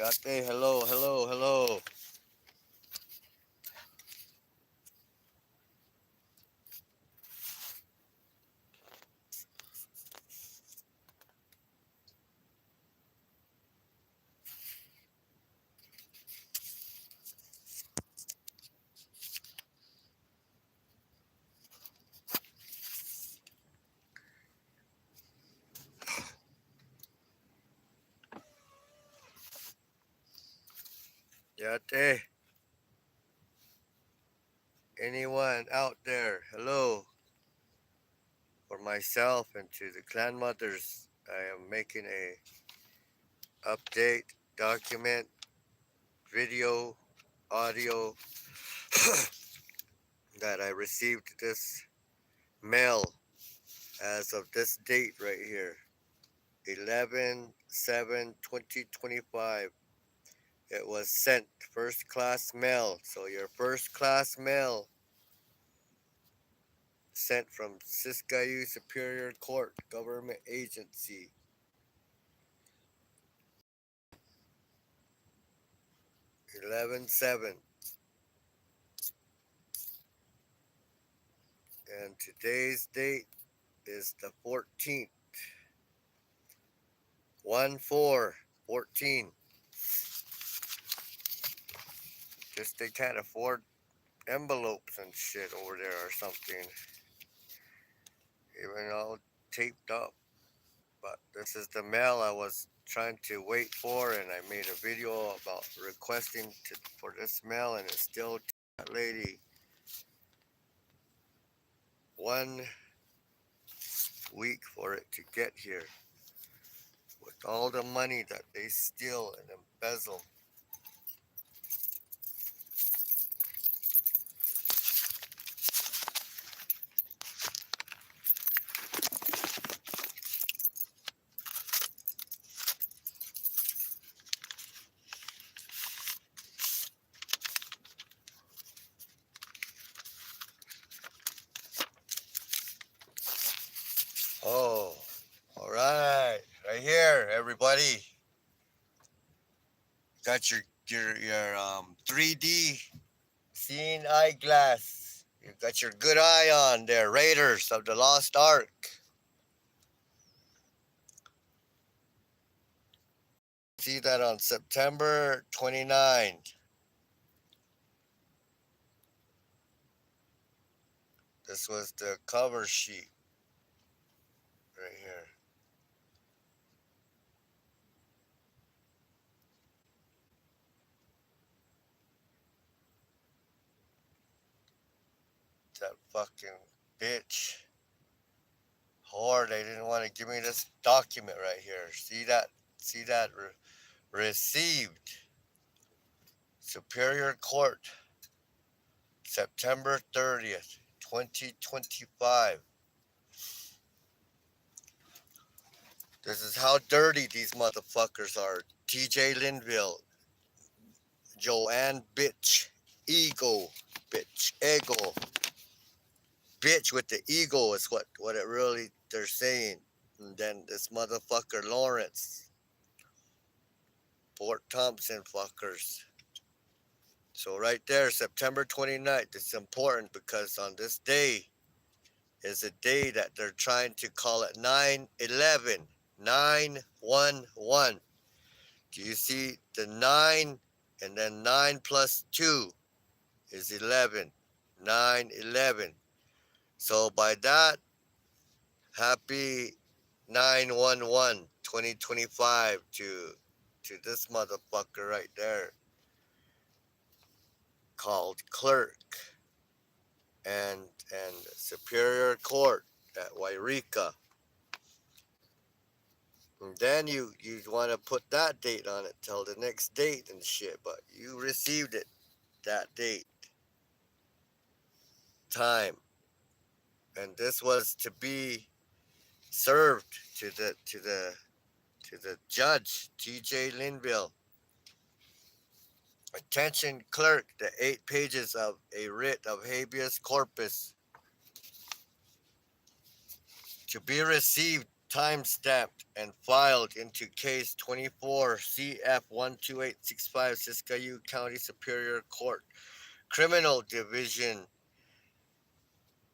Ate, hello, hello, hello. Ate, anyone out there, hello. For myself and to the clan mothers, I am making a update, document, video, audio that I received this mail as of this date right here, 11/7/2025. It was sent first class mail. So your first class mail sent from Siskayu Superior Court Government Agency. 11/7. And today's date is the 14th. 1/4/14. Just they can't afford envelopes and shit over there or something. Even all taped up. But this is the mail I was trying to wait for, and I made a video about requesting for this mail, and it's still that lady 1 week for it to get here with all the money that they steal and embezzle. Oh, all right, right here, everybody. Got your 3D seeing eyeglass. You got your good eye on there, Raiders of the Lost Ark. See that on September 29th. This was the cover sheet right here. That fucking bitch. Whore, they didn't want to give me this document right here. See that? See that? Received. Superior Court. September 30th, 2025. This is how dirty these motherfuckers are. TJ Linville. Joanne bitch. Ego. Bitch. Ego. Bitch with the ego is what it really they're saying. And then this motherfucker Lawrence. Fort Thompson fuckers. So right there, September 29th, it's important because on this day is a day that they're trying to call it 9/11. 9/11. Do you see the 9 and then 9 plus 2 is 11. 9/11. So by that, happy 9/11 2025 to this motherfucker right there called clerk and Superior Court at Wairika. And then you want to put that date on it till the next date and shit, but you received it that date, time, and this was to be served to the judge, T.J. Linville. Attention clerk, the 8 pages of a writ of habeas corpus to be received time-stamped and filed into case 24 CF12865 Siskiyou County Superior Court Criminal Division.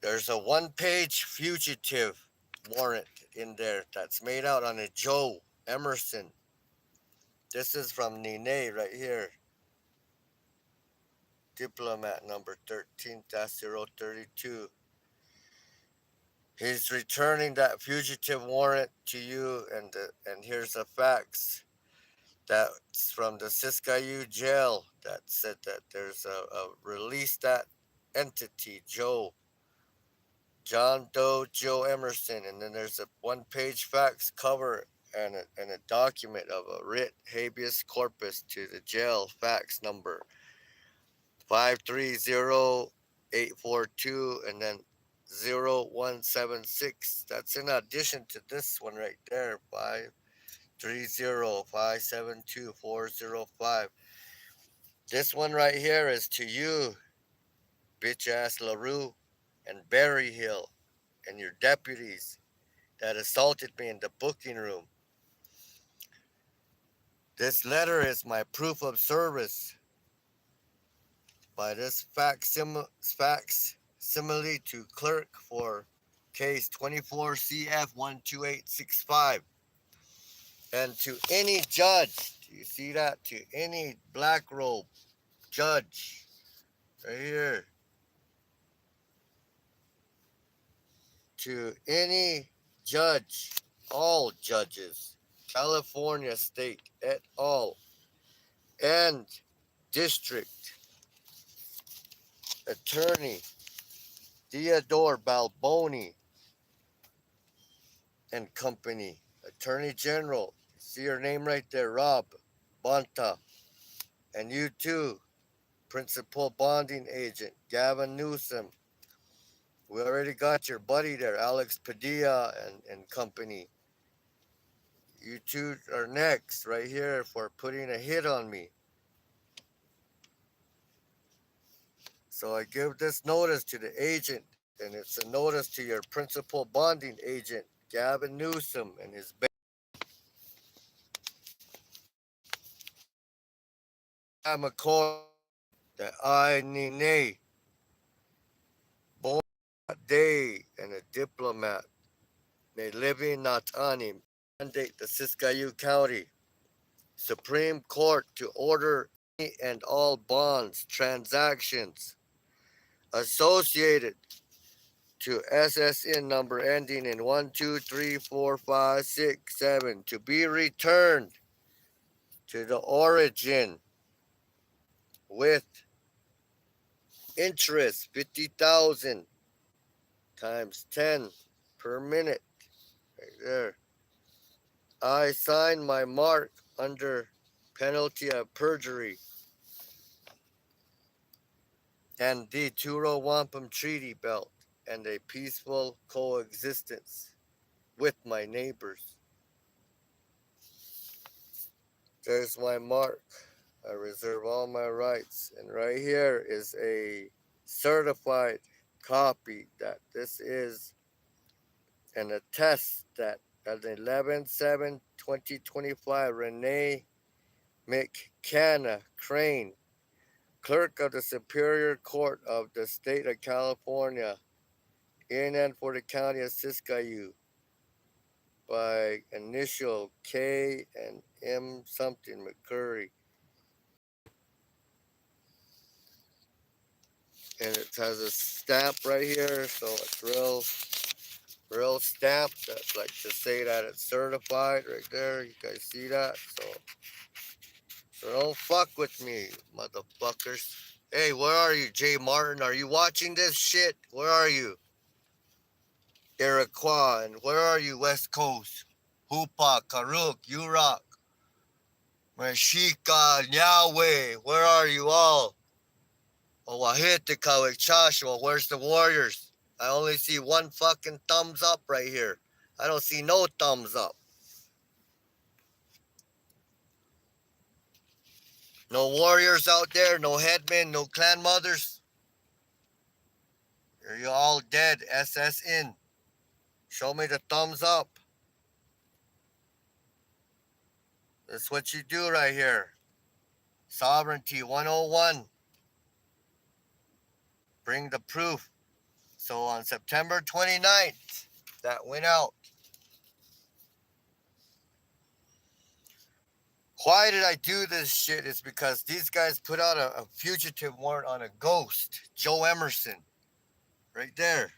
There's a one-page fugitive warrant in there that's made out on a Joe Emerson. This is from Nene right here. Diplomat number 13-032. He's returning that fugitive warrant to you, and here's the facts. That's from the Siskiyou jail that said that there's a release that entity, John Doe Joe Emerson, and then there's a one-page fax cover and a document of a writ habeas corpus to the jail fax number 530-842 and then 0176. That's in addition to this one right there, 530-572-405. This one right here is to you, bitch ass LaRue and Berry Hill and your deputies that assaulted me in the booking room. This letter is my proof of service by this facsimile to clerk for case 24 CF12865. And to any judge, do you see that? To any black robe judge, right here. To any judge, all judges, California State et al. And District Attorney Theodore Balboni and Company, Attorney General, see your name right there, Rob Bonta, and you too, Principal Bonding Agent Gavin Newsom. We already got your buddy there, Alex Padilla and Company. You two are next right here for putting a hit on me. So I give this notice to the agent, and it's a notice to your principal bonding agent, Gavin Newsom, and his McCoy, that I Nene, born day and a diplomat, may living not ani, mandate the Siskiyou County Supreme Court to order any and all bonds, transactions associated to SSN number ending in 1234567 to be returned to the origin with interest 50,000 times 10 per minute. Right there. I sign my mark under penalty of perjury and the Turo Wampum Treaty Belt and a peaceful coexistence with my neighbors. There's my mark. I reserve all my rights. And right here is a certified copy that this is an attest that at 11/7/2025, Renee McKenna Crane, clerk of the Superior Court of the State of California, in and for the County of Siskiyou, by initial K and M something McCurry. And it has a stamp right here, so it's real stamped. That's like to say that it's certified right there. You guys see that? So don't fuck with me, motherfuckers. Hey, where are you, Jay Martin? Are you watching this shit? Where are you? Iroquois, and where are you, West Coast? Hupa, Karuk, Yurok, Mashika, Yahweh, where are you all? Owahitika, Chashua, where's the Warriors? I only see one fucking thumbs up right here. I don't see no thumbs up. No warriors out there, no headmen, no clan mothers. You're all dead, SSN. Show me the thumbs up. That's what you do right here. Sovereignty 101. Bring the proof. So on September 29th, that went out. Why did I do this shit? It's because these guys put out a fugitive warrant on a ghost, Joe Emerson, right there.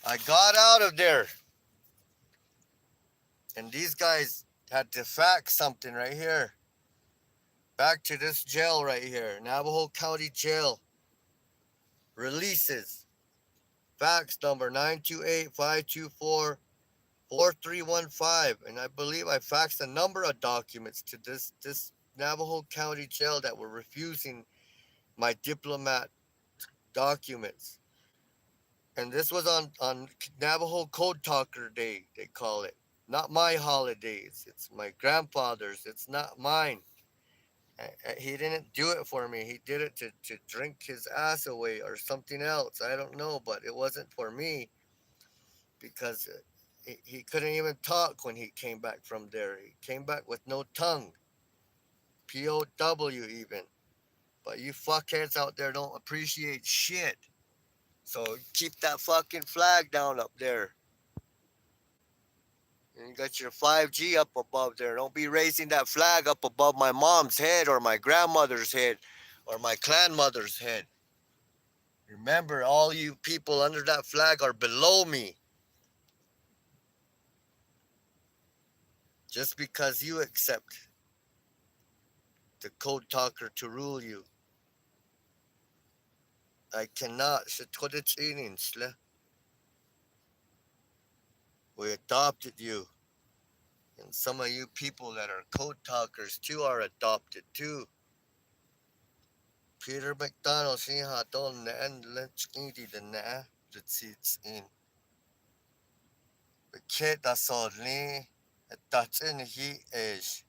I got out of there. And these guys had to fax something right here. Back to this jail right here, Navajo County Jail. Releases. Fax number 928-524-4315. And I believe I faxed a number of documents to this Navajo County Jail that were refusing my diplomat documents. And this was on Navajo Code Talker Day, they call it. Not my holidays. It's my grandfather's. It's not mine. He didn't do it for me. He did it to drink his ass away or something else. I don't know, but it wasn't for me because he couldn't even talk when he came back from there. He came back with no tongue. POW even. But you fuckheads out there don't appreciate shit. So keep that fucking flag down up there. And you got your 5G up above there. Don't be raising that flag up above my mom's head or my grandmother's head or my clan mother's head. Remember, all you people under that flag are below me. Just because you accept the code talker to rule you. I cannot. We adopted you. And some of you people that are code talkers too are adopted too. Peter McDonald, she had on the end lunch eating the na receipts in. The kid that's only that's in he is.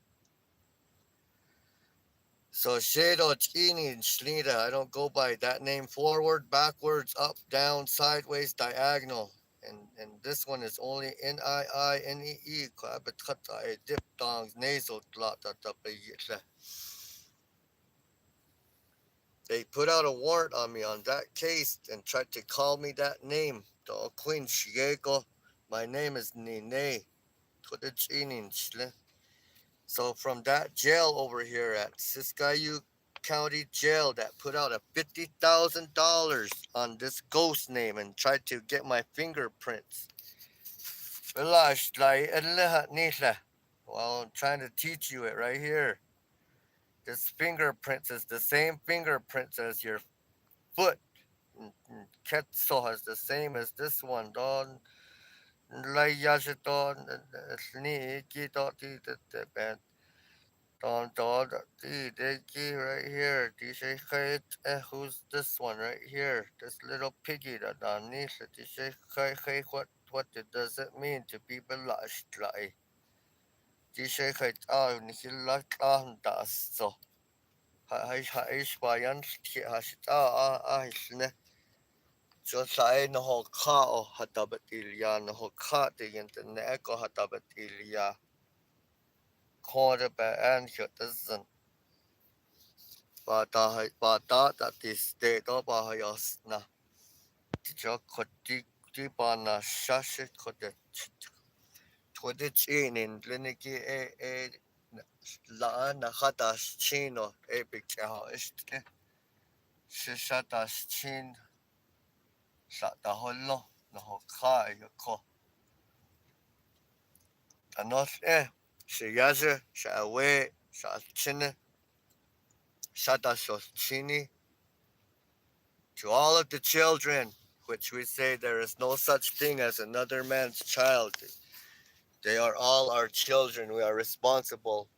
So Shado Chini and Shnita, I don't go by that name. Forward, backwards, up, down, sideways, diagonal. And this one is only NIINEE, diphthongs, nasal. They put out a warrant on me on that case and tried to call me that name. Queen Shiego. My name is Nene. So from that jail over here at Siskiyou County Jail that put out a $50,000 on this ghost name and tried to get my fingerprints. Well, I'm trying to teach you it right here. This fingerprints is the same fingerprints as your foot. Quetzal has the same as this one. Don Layashadon Sneaky Don right here. DJ Kite, who's this one right here? This little piggy that Danisha. DJ Kite, what does it mean to be belashed like? DJ Kite, Nihilak das so. Haish Bayan, Hashita, so sa no ho ka o hatabatilya no ho ka te yente ne ko hatabatilya. Corner by and doesn't. Bata that is state of Bahayasna. Tijo Kotibana Shashi Kodet. Twitch in Liniki a La Nahatas Chino a BIKEYAH Istke. Shishatas Chin Sata Holo no ho ka yoko. Anos Shayaza Shawe Shachine Shata Chini. To all of the children, which we say there is no such thing as another man's child. They are all our children. We are responsible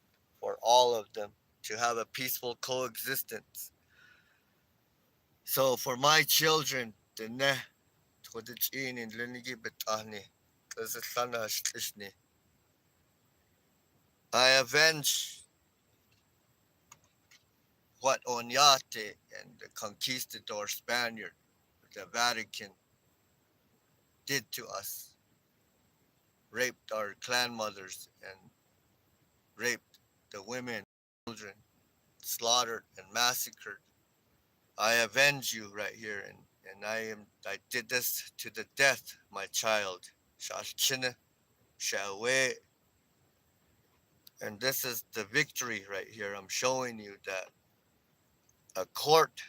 for all of them to have a peaceful coexistence. So for my children, I avenge what Onyate and the conquistador Spaniard, the Vatican, did to us. raped our clan mothers and raped the women, children, slaughtered and massacred. I avenge you right here, and I did this to the death, my child. Shashchina, Shawe, and this is the victory right here. I'm showing you that a court,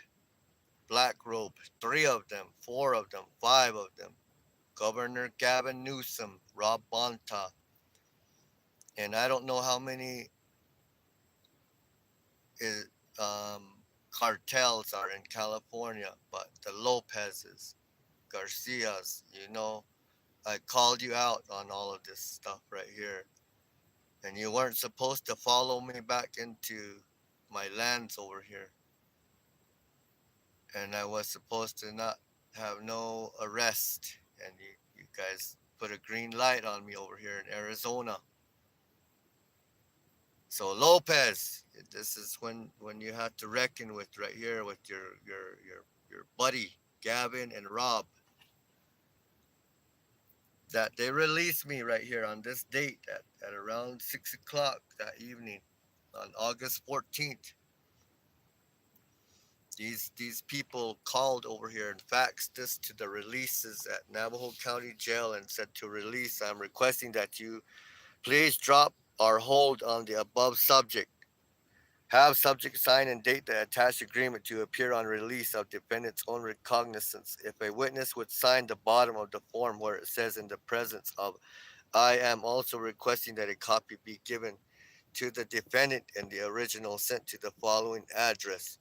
black robe, three of them, four of them, five of them, Governor Gavin Newsom, Rob Bonta, and I don't know how many is, um, cartels are in California, but the Lopez's, Garcias, I called you out on all of this stuff right here. And you weren't supposed to follow me back into my lands over here. And I was supposed to not have no arrest. And you guys put a green light on me over here in Arizona. So Lopez, this is when you had to reckon with right here with your buddy Gavin and Rob. That they released me right here on this date at around 6 o'clock that evening on August 14th. These people called over here and faxed this to the releases at Navajo County Jail and said to release, I'm requesting that you please drop or hold on the above subject. Have subject sign and date the attached agreement to appear on release of defendant's own recognizance. If a witness would sign the bottom of the form where it says in the presence of, I am also requesting that a copy be given to the defendant and the original sent to the following address.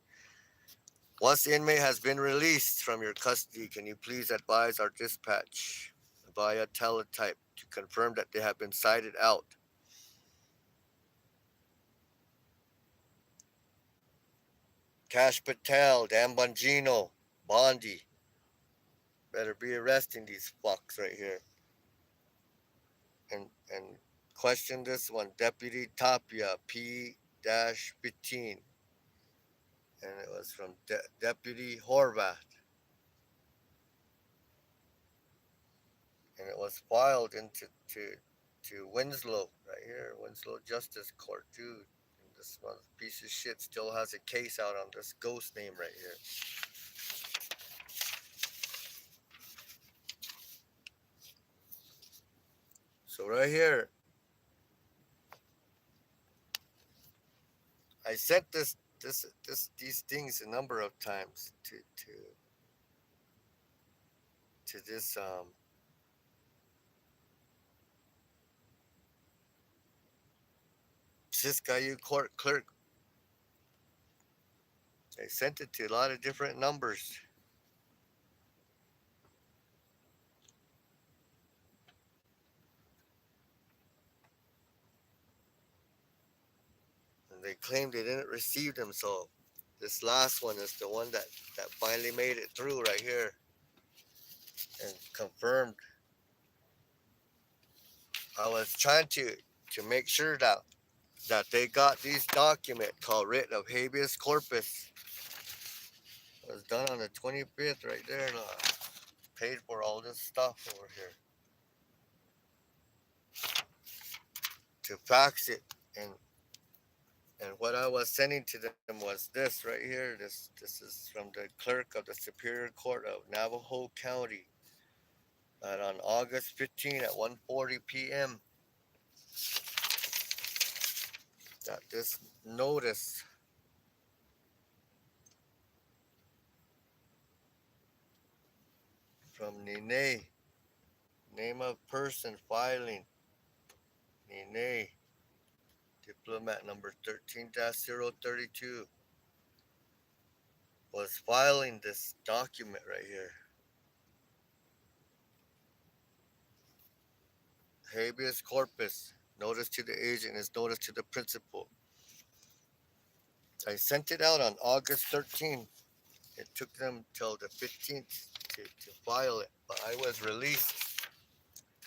Once the inmate has been released from your custody, can you please advise our dispatch via teletype to confirm that they have been cited out? Cash Patel, Dan Bongino, Bondi. Better be arresting these fucks right here. And question this one, Deputy Tapia P-15. And it was from Deputy Horvath. And it was filed to Winslow right here, Winslow Justice Court, dude. And this one piece of shit still has a case out on this ghost name right here. So right here, I sent these things a number of times to this Siskayu court clerk. I sent it to a lot of different numbers. And they claimed they didn't receive them, so this last one is the one that finally made it through right here and confirmed. I was trying to make sure that they got these document called writ of habeas corpus. It was done on the 25th right there. And paid for all this stuff over here to fax it, and what I was sending to them was this right here. This is from the clerk of the Superior Court of Navajo County, and on August 15 at 1:40 p.m. Got this notice from Nene. Name of person filing. Nene. Diplomat number 13-032 was filing this document right here. Habeas corpus. Notice to the agent is notice to the principal. I sent it out on August 13th. It took them till the 15th to file it, but I was released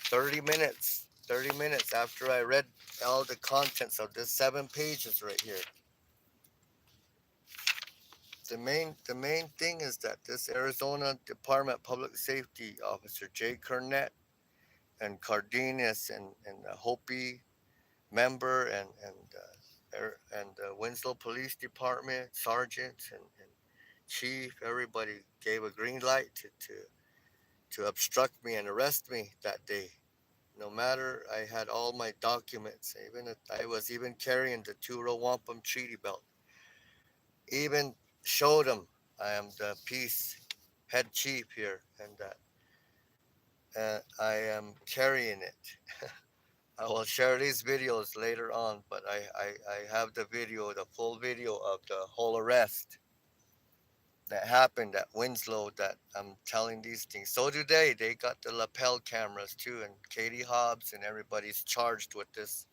30 minutes. 30 minutes after I read all the contents of this 7 pages right here. The main thing is that this Arizona Department of Public Safety Officer Jay Cornett and Cardenas and the Hopi member and the Winslow Police Department sergeants and chief, everybody gave a green light to obstruct me and arrest me that day. No matter, I had all my documents. Even if I was even carrying the two-row wampum treaty belt. Even showed them I am the peace head chief here, and that I am carrying it. I will share these videos later on, but I have the video, the full video of the whole arrest that happened at Winslow that I'm telling these things. So do they. They got the lapel cameras too, and Katie Hobbs and everybody's charged with this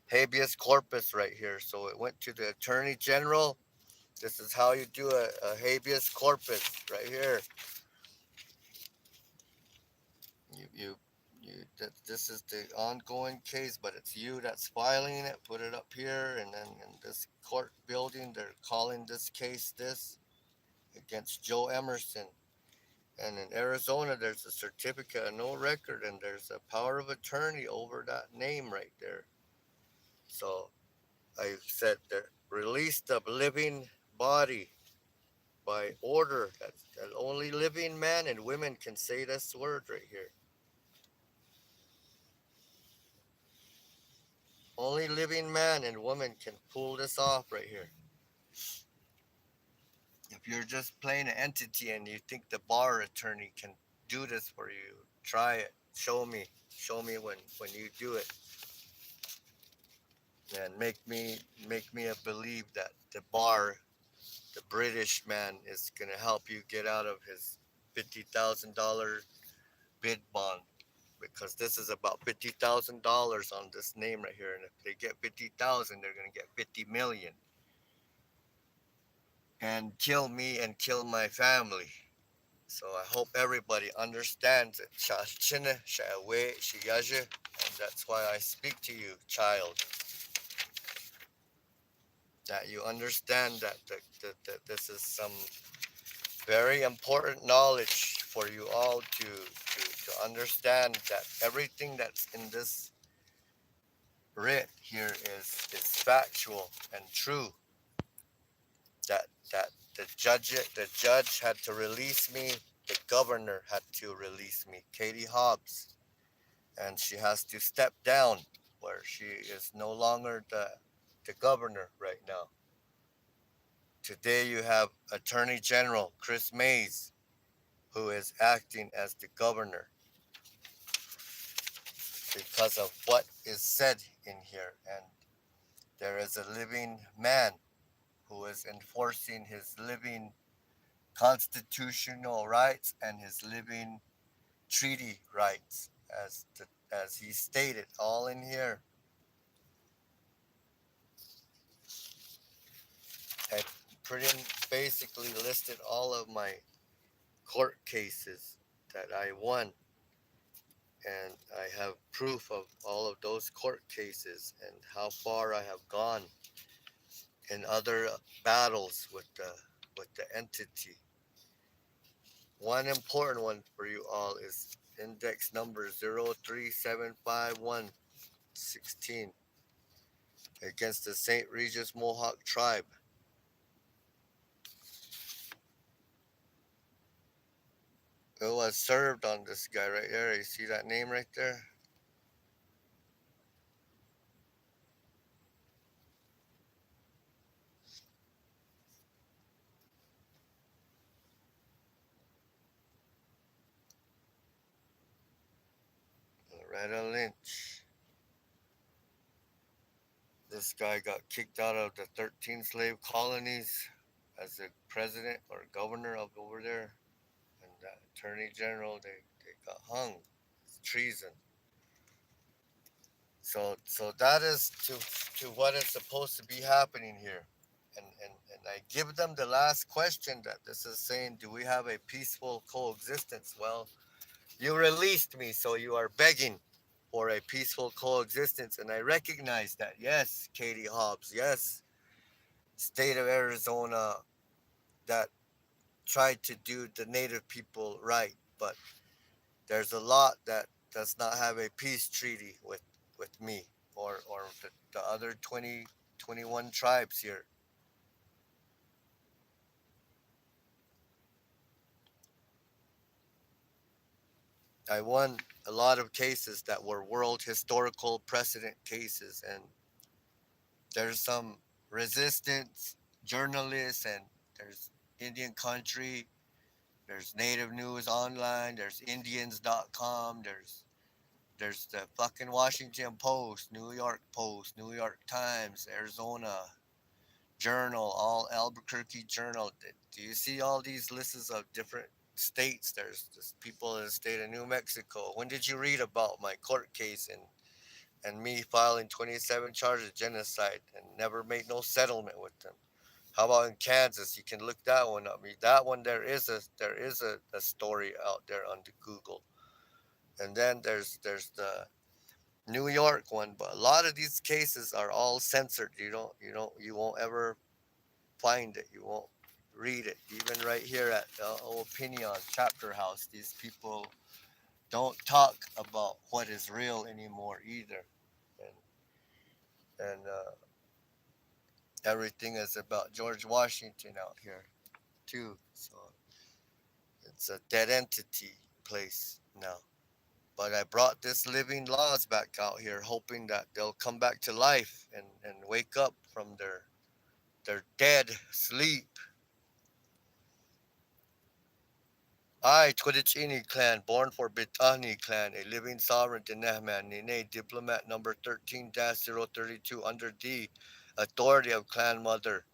habeas corpus right here. So it went to the Attorney General. This is how you do a habeas corpus right here. You, you, this is the ongoing case, but it's you that's filing it. Put it up here, and then in this court building, they're calling this case this against Joe Emerson. And in Arizona, there's a certificate of no record, and there's a power of attorney over that name right there. So I said that release the living body by order. That only living man and women can say this word right here. Only living man and woman can pull this off right here. If you're just playing an entity and you think the bar attorney can do this for you, try it. Show me. Show me when you do it. And make me believe that the bar, the British man, is gonna help you get out of his $50,000 bid bond, because this is about $50,000 on this name right here, and if they get 50,000, they're gonna get 50 million and kill me and kill my family. So I hope everybody understands it. And that's why I speak to you, child, that you understand that this is some very important knowledge for you all to understand that everything that's in this writ here is factual and true. That the judge had to release me, the governor had to release me, Katie Hobbs, and she has to step down where she is no longer the governor right now. Today you have Attorney General Chris Mays, who is acting as the governor because of what is said in here. And there is a living man who is enforcing his living constitutional rights and his living treaty rights, as he stated all in here. I pretty basically listed all of my court cases that I won, and I have proof of all of those court cases and how far I have gone in other battles with the entity. One important one for you all is index number 0375116 against the St. Regis Mohawk tribe. It was served on this guy right there. You see that name right there? Loretta Lynch. This guy got kicked out of the 13 slave colonies as the president or governor of over there. And the attorney general, they got hung. It's treason. So that is to what is supposed to be happening here. And I give them the last question that this is saying, do we have a peaceful coexistence? Well, you released me, so you are begging for a peaceful coexistence. And I recognize that. Yes, Katie Hobbs. Yes, state of Arizona that tried to do the native people right. But there's a lot that does not have a peace treaty with me or the other 21 tribes here. I won a lot of cases that were world historical precedent cases, and there's some resistance journalists, and there's Indian Country, there's Native News Online, there's Indians.com, there's the fucking Washington Post, New York Post, New York Times, Arizona Journal, all Albuquerque Journal. Do you see all these lists of different states? There's people in the state of New Mexico. When did you read about my court case and me filing 27 charges of genocide and never made no settlement with them? How about in Kansas? You can look that one up. That one there is a story out there on the Google. And then there's the New York one, but a lot of these cases are all censored. You won't ever find it. You won't read it. Even right here at Opinion Chapter House, these people don't talk about what is real anymore either, and everything is about George Washington out here too. So it's a dead entity place now. But I brought this living laws back out here, hoping that they'll come back to life and wake up from their dead sleep. I, Twitchini clan, born for Bitani clan, a living sovereign Dinehman, Nene, diplomat number 13-032 under the authority of clan mother,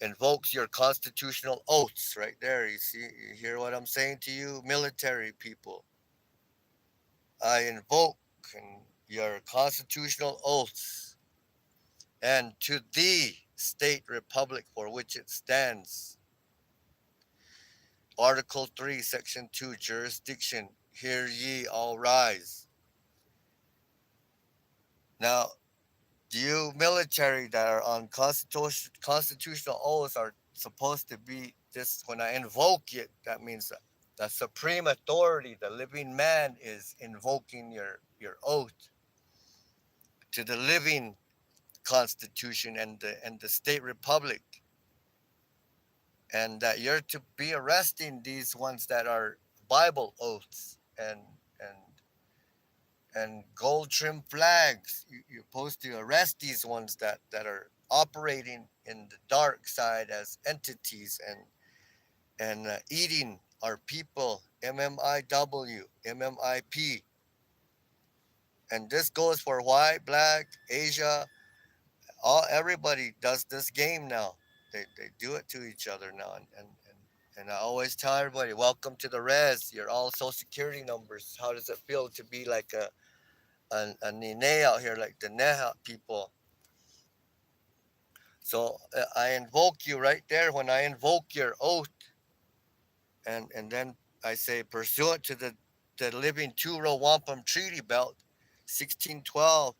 invokes your constitutional oaths. Right there, you see, you hear what I'm saying to you, military people. I invoke your constitutional oaths and to the state republic for which it stands. Article 3, Section 2, jurisdiction. Hear ye all rise. Now, you military that are on constitutional oaths are supposed to be this. When I invoke it, that means the supreme authority, the living man, is invoking your oath to the living constitution and the state republic, and that you're to be arresting these ones that are Bible oaths and and gold trim flags. You're supposed to arrest these ones that are operating in the dark side as entities and eating our people. MMIW, MMIP, and this goes for white, black, Asia. All everybody does this game now. They do it to each other now, and I always tell everybody, welcome to the res. You're all social security numbers. How does it feel to be like a Nene out here, like the Neha people? So I invoke you right there when I invoke your oath, and then I say, pursuant to the living Turo Wampum Treaty Belt, 1612,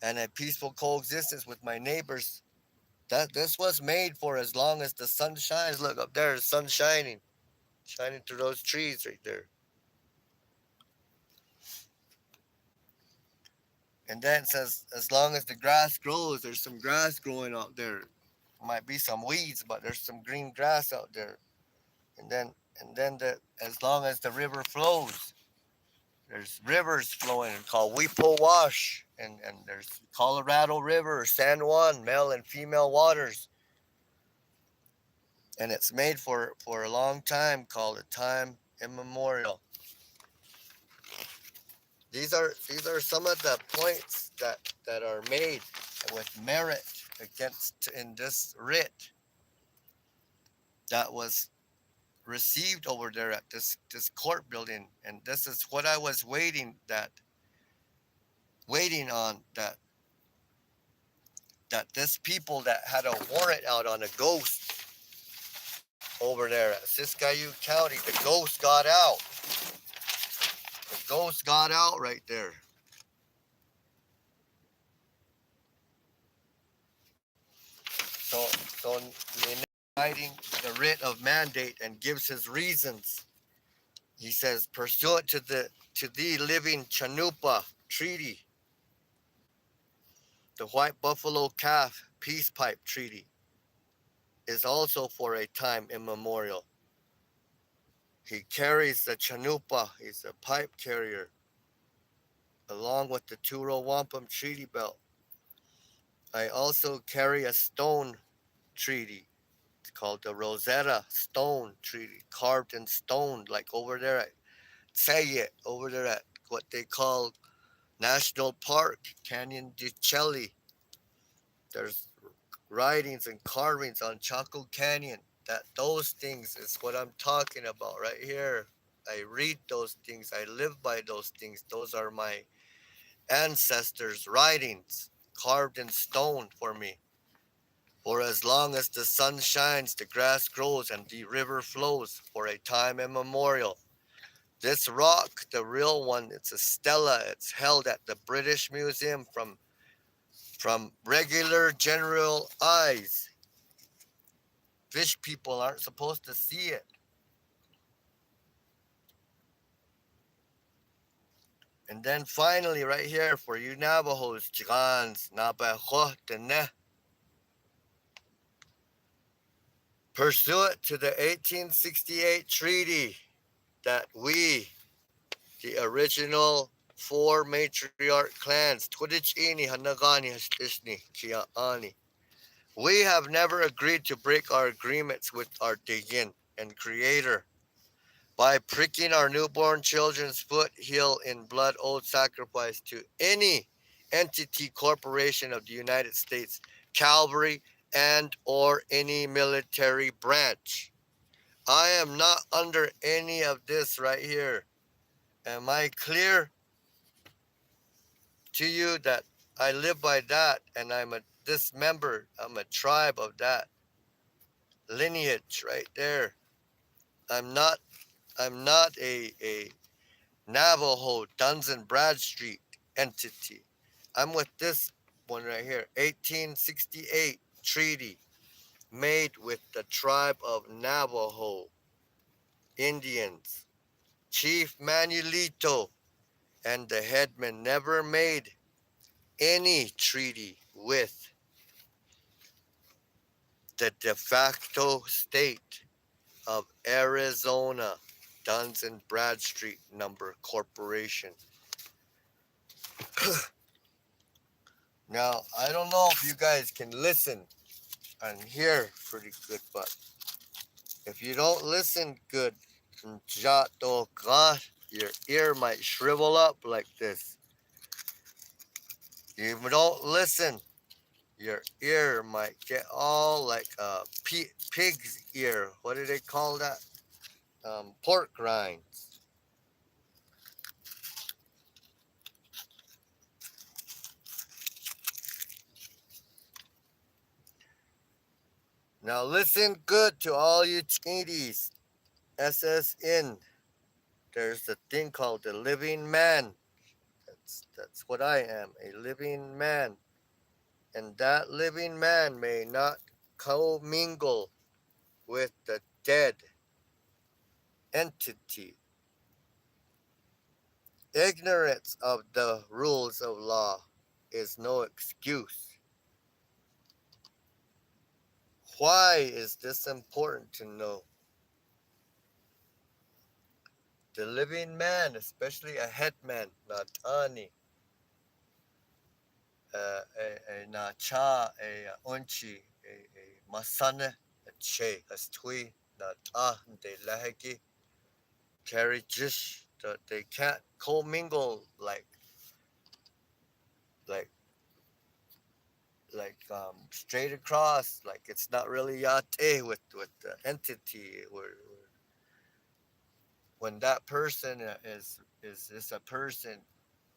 and a peaceful coexistence with my neighbors. That this was made for as long as the sun shines. Look up there, the sun shining through those trees right there. And then it says, as long as the grass grows, there's some grass growing out there. Might be some weeds, but there's some green grass out there. And then as long as the river flows, there's rivers flowing called Weepo Wash, and there's Colorado River, San Juan, male and female waters. And it's made for a long time, called a time immemorial. These are some of the points that are made with merit against in this writ that was received over there at this court building, and this is what I was waiting on, that this people that had a warrant out on a ghost over there at Siskiyou County, the ghost got out. The ghost got out right there. So writing the writ of mandate and gives his reasons. He says, pursuant to thee, living Chanupa Treaty, the White Buffalo Calf Peace Pipe Treaty, is also for a time immemorial. He carries the Chanupa, he's a pipe carrier, along with the Turo Wampum Treaty Belt. I also carry a stone treaty. It's called the Rosetta Stone Treaty, carved in stone, like over there at Sayet, over there at what they call National Park, Canyon de Chelly. There's writings and carvings on Chaco Canyon. Those things is what I'm talking about right here. I read those things. I live by those things. Those are my ancestors' writings, carved in stone for me. For as long as the sun shines, the grass grows, and the river flows, for a time immemorial. This rock, the real one, it's a stela. It's held at the British Museum from regular general eyes. Fish people aren't supposed to see it. And then finally, right here for you Navajos, Chicans, Navajo, Tene. Pursuant to the 1868 treaty that we, the original four matriarch clans, Twidichini, Hanagani, Hashtishni, Kiaani, we have never agreed to break our agreements with our Digin and Creator by pricking our newborn children's foot heel in blood oath sacrifice to any entity corporation of the United States cavalry and or any military branch. I am not under any of this right here. Am I clear to you that I live by that and this member, I'm a tribe of that lineage right there. I'm not a Navajo Duns and Bradstreet entity. I'm with this one right here, 1868 treaty made with the tribe of Navajo Indians. Chief Manuelito and the headman never made any treaty with the de facto state of Arizona Duns and Bradstreet Number Corporation. Now, I don't know if you guys can listen and hear pretty good, but if you don't listen good, your ear might shrivel up like this. If you don't listen, your ear might get all like a pig's ear. What do they call that? Pork rinds. Now listen good to all you Chinese. SSN. There's a thing called the living man. That's what I am, a living man. And that living man may not commingle with the dead entity. Ignorance of the rules of law is no excuse. Why is this important to know? The living man, especially a headman, Natani, a Nacha, a Unchi, a Masane, a Che, a Stui, Nata, de Laheki, carry Jish, that they can't commingle like straight across, like it's not really yate with the entity where when that person is a person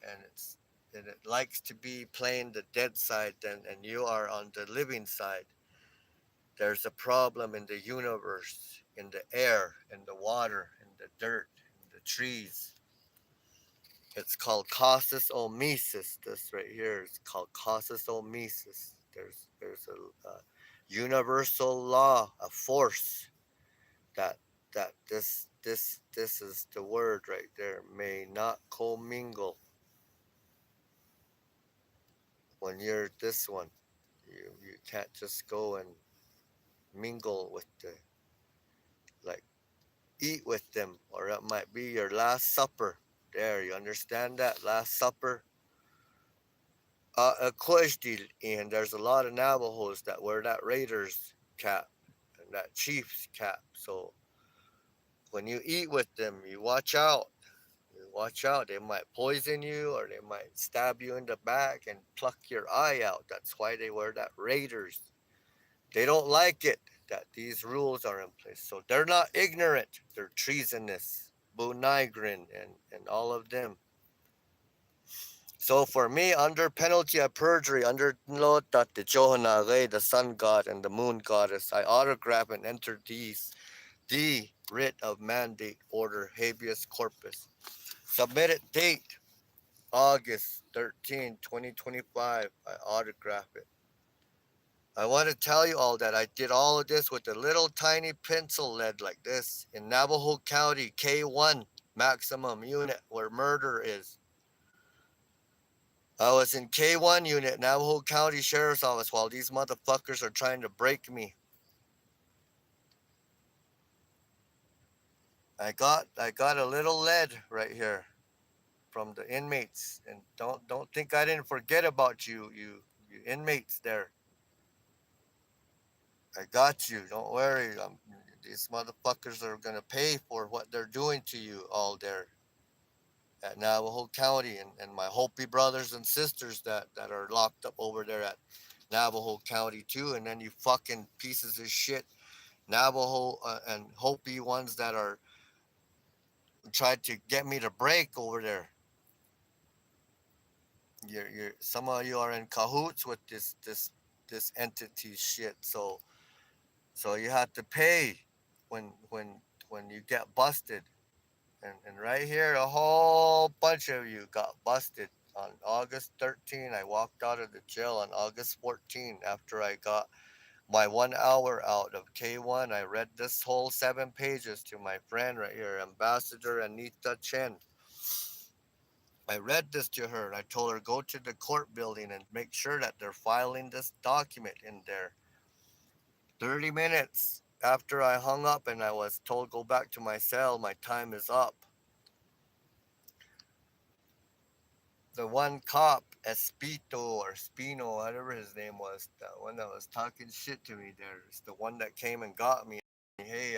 and it likes to be playing the dead side then and you are on the living side, there's a problem in the universe, in the air, in the water, in the dirt, in the trees. It's called causus omissus. This right here is called causus omissus. There's a universal law, a force that this this is the word right there. May not commingle. When you're this one, you can't just go and mingle with the, like, eat with them, or that might be your last supper. There, you understand that last supper. A question, and there's a lot of Navajos that wear that Raiders cap and that Chiefs cap. So when you eat with them, you watch out. You watch out. They might poison you, or they might stab you in the back and pluck your eye out. That's why they wear that Raiders. They don't like it that these rules are in place. So they're not ignorant. They're treasonous. Bunigrin and all of them. So for me, under penalty of perjury, under Lotat, the Johana, the sun god and the moon goddess, I autograph and enter the writ of mandate order habeas corpus. Submitted date August 13, 2025. I autograph it. I want to tell you all that I did all of this with a little tiny pencil lead like this in Navajo County, K1 maximum unit where murder is. I was in K1 unit, Navajo County Sheriff's Office, while these motherfuckers are trying to break me. I got a little lead right here from the inmates, and don't think I didn't forget about you inmates there. I got you. Don't worry. These motherfuckers are gonna pay for what they're doing to you all there at Navajo County, and my Hopi brothers and sisters that are locked up over there at Navajo County too. And then you fucking pieces of shit Navajo and Hopi ones that are tried to get me to break over there. Some of you are in cahoots with this entity shit. So you have to pay when you get busted. And right here, a whole bunch of you got busted on August 13. I walked out of the jail on August 14 after I got my 1 hour out of K1. I read this whole 7 pages to my friend right here, Ambassador Anita Chen. I read this to her. I told her, go to the court building and make sure that they're filing this document in there. 30 minutes after I hung up and I was told, go back to my cell, my time is up. The one cop, Espito or Spino, whatever his name was, that one that was talking shit to me there, is the one that came and got me. Hey,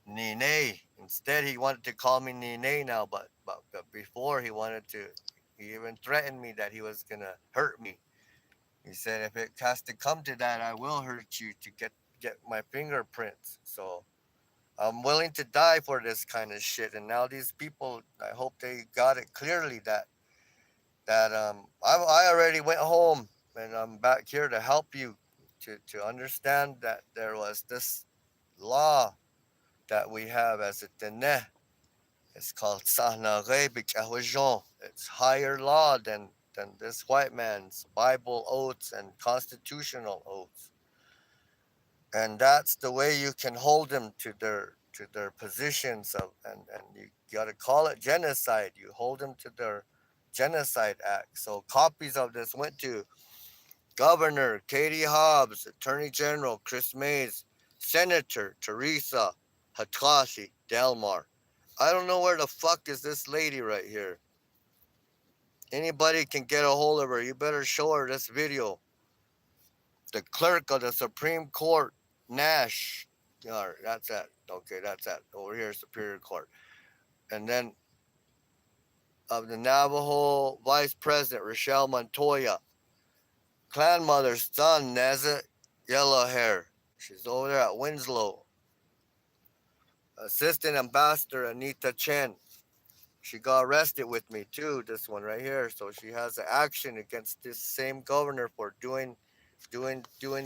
Nene. Instead, he wanted to call me Nene now, but before he even threatened me that he was gonna hurt me. He said, if it has to come to that, I will hurt you to get my fingerprints. So I'm willing to die for this kind of shit. And now these people, I hope they got it clearly that I already went home and I'm back here to help you to understand that there was this law that we have as a Dene. It's called Sahnare Bikawajon. It's higher law than this white man's Bible oaths and constitutional oaths. And that's the way you can hold them to their positions of and you gotta call it genocide. You hold them to their genocide act. So copies of this went to Governor Katie Hobbs, Attorney General Chris Mays, Senator Teresa Hatashi Delmar. I don't know where the fuck is this lady right here. Anybody can get a hold of her. You better show her this video. The clerk of the Supreme Court, Nash. All right, that's that. Okay, that's that. Over here, Superior Court. And then of the Navajo Vice President, Rochelle Montoya. Clan mother's son, Nezet, yellow hair. She's over there at Winslow. Assistant Ambassador Anita Chen. She got arrested with me too, this one right here. So she has an action against this same governor for doing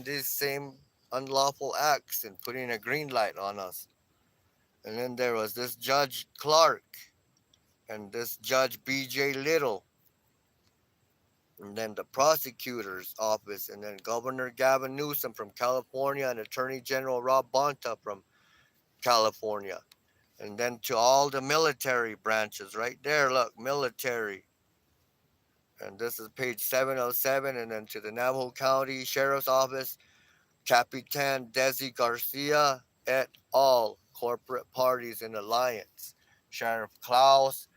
these same unlawful acts and putting a green light on us. And then there was this Judge Clark and this Judge BJ Little. And then the prosecutor's office, and then Governor Gavin Newsom from California and Attorney General Rob Bonta from California. And then to all the military branches right there, look, military. And this is page 707. And then to the Navajo County Sheriff's Office, Capitan Desi Garcia et al. Corporate Parties in Alliance. Sheriff Klaus,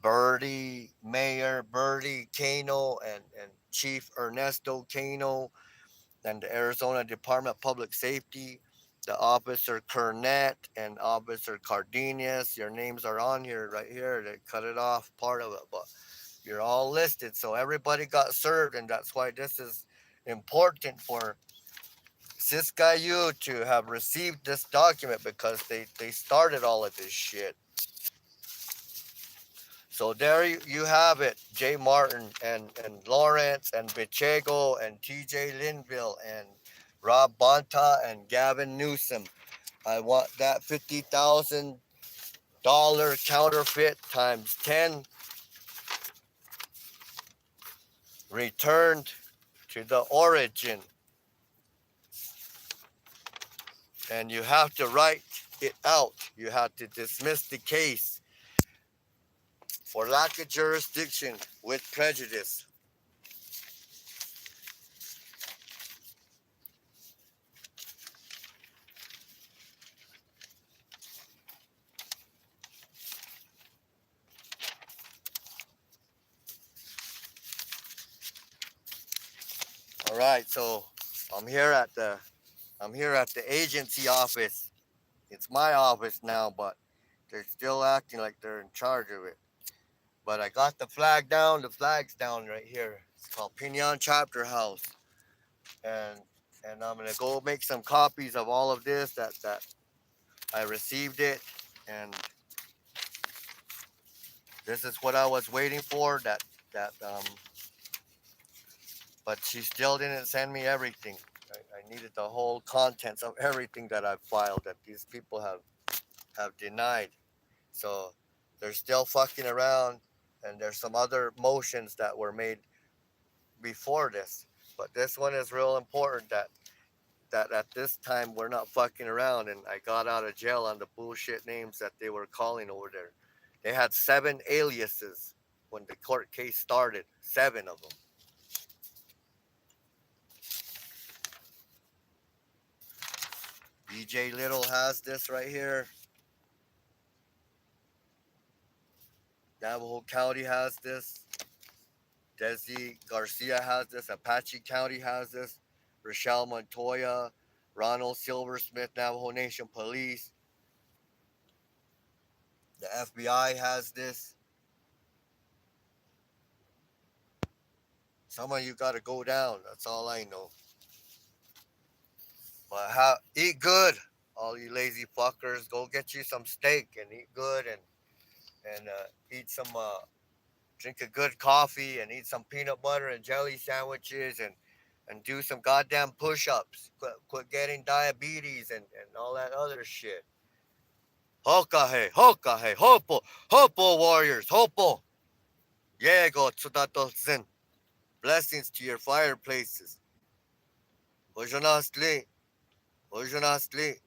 Mayor Birdie Cano, and Chief Ernesto Cano, and the Arizona Department of Public Safety, the Officer Kernet and Officer Cardenas. Your names are on here, right here. They cut it off, part of it, but you're all listed. So everybody got served, and that's why this is important for Siskayu to have received this document, because they started all of this shit. So there you have it, Jay Martin and Lawrence and Bichego and TJ Linville and Rob Bonta and Gavin Newsom. I want that $50,000 counterfeit times 10 returned to the origin. And you have to write it out. You have to dismiss the case for lack of jurisdiction with prejudice. All right, so I'm here at the agency office. It's my office now, but they're still acting like they're in charge of it. But I got the flag down. The flag's down right here. It's called Pinon Chapter House, and I'm gonna go make some copies of all of this that I received it, and this is what I was waiting for. But she still didn't send me everything. I needed the whole contents of everything that I've filed that these people have denied. So they're still fucking around, and there's some other motions that were made before this. But this one is real important that at this time we're not fucking around, and I got out of jail on the bullshit names that they were calling over there. They had 7 aliases when the court case started, 7 of them. BJ Little has this right here. Navajo County has this. Desi Garcia has this. Apache County has this. Rochelle Montoya, Ronald Silversmith, Navajo Nation Police. The FBI has this. Some of you got to go down. That's all I know. But eat good, all you lazy fuckers. Go get you some steak and eat good, and eat some drink a good coffee and eat some peanut butter and jelly sandwiches and do some goddamn push-ups. Quit getting diabetes and all that other shit. Hokahe, hokahe, hopo warriors, hopo. Yego tsudato zen. Blessings to your fireplaces. Ojonastli, ojonastli.